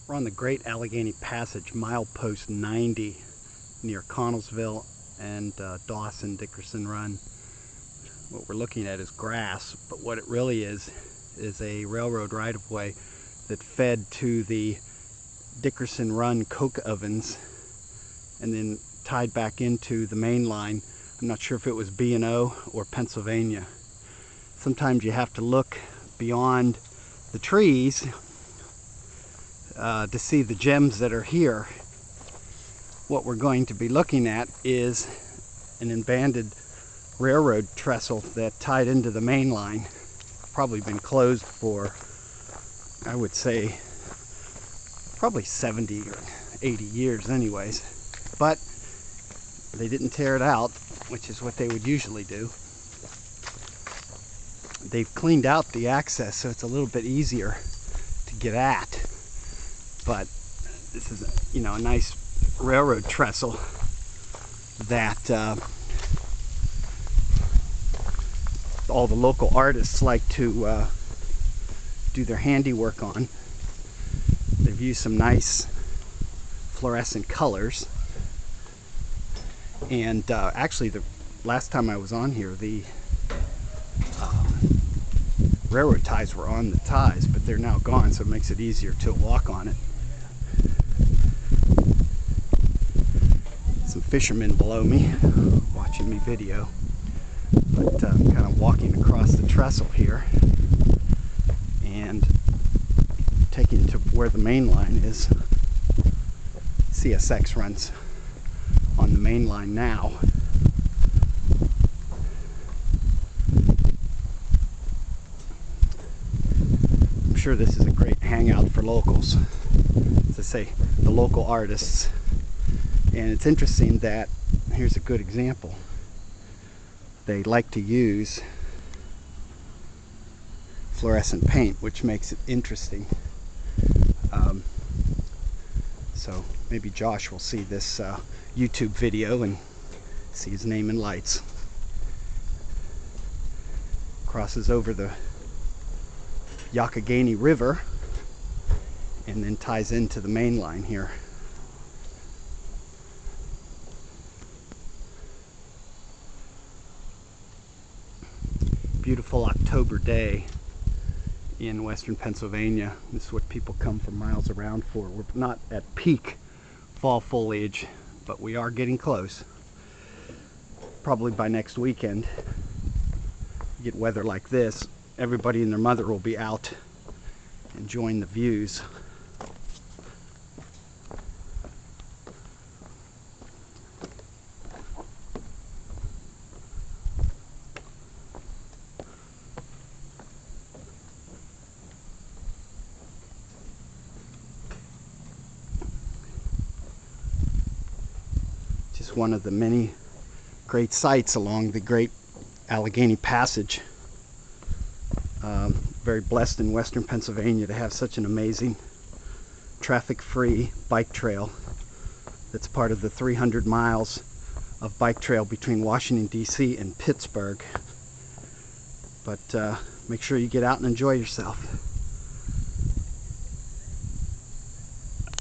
We're on the Great Allegheny Passage, milepost 90, near Connellsville and Dawson, Dickerson Run. What we're looking at is grass, but what it really is a railroad right-of-way that fed to the Dickerson Run coke ovens and then tied back into the main line. I'm not sure if it was B&O or Pennsylvania. Sometimes you have to look beyond the trees to see the gems that are here. What we're going to be looking at is an abandoned railroad trestle that tied into the main line. Probably been closed for, I would say, probably 70 or 80 years anyways. But they didn't tear it out, which is what they would usually do. They've cleaned out the access so it's a little bit easier to get at. But this is, a nice railroad trestle that all the local artists like to do their handiwork on. They've used some nice fluorescent colors. And actually, the last time I was on here, the railroad ties were on the ties, but they're now gone, so it makes it easier to walk on it. Some fishermen below me watching me video, but I'm kind of walking across the trestle here and taking to where the main line is. CSX runs on the main line now. I'm sure this is a great hangout for locals, as I say, the local artists. And it's interesting that, here's a good example, they like to use fluorescent paint, which makes it interesting. So maybe Josh will see this YouTube video and see his name in lights. Crosses over the Youghiogheny River and then ties into the main line here. Beautiful October day in western Pennsylvania. This is what people come from miles around for. We're not at peak fall foliage, but we are getting close. Probably by next weekend, you get weather like this, everybody and their mother will be out enjoying the views. Just one of the many great sights along the Great Allegheny Passage. Very blessed in western Pennsylvania to have such an amazing traffic-free bike trail that's part of the 300 miles of bike trail between Washington, D.C. and Pittsburgh. But make sure you get out and enjoy yourself.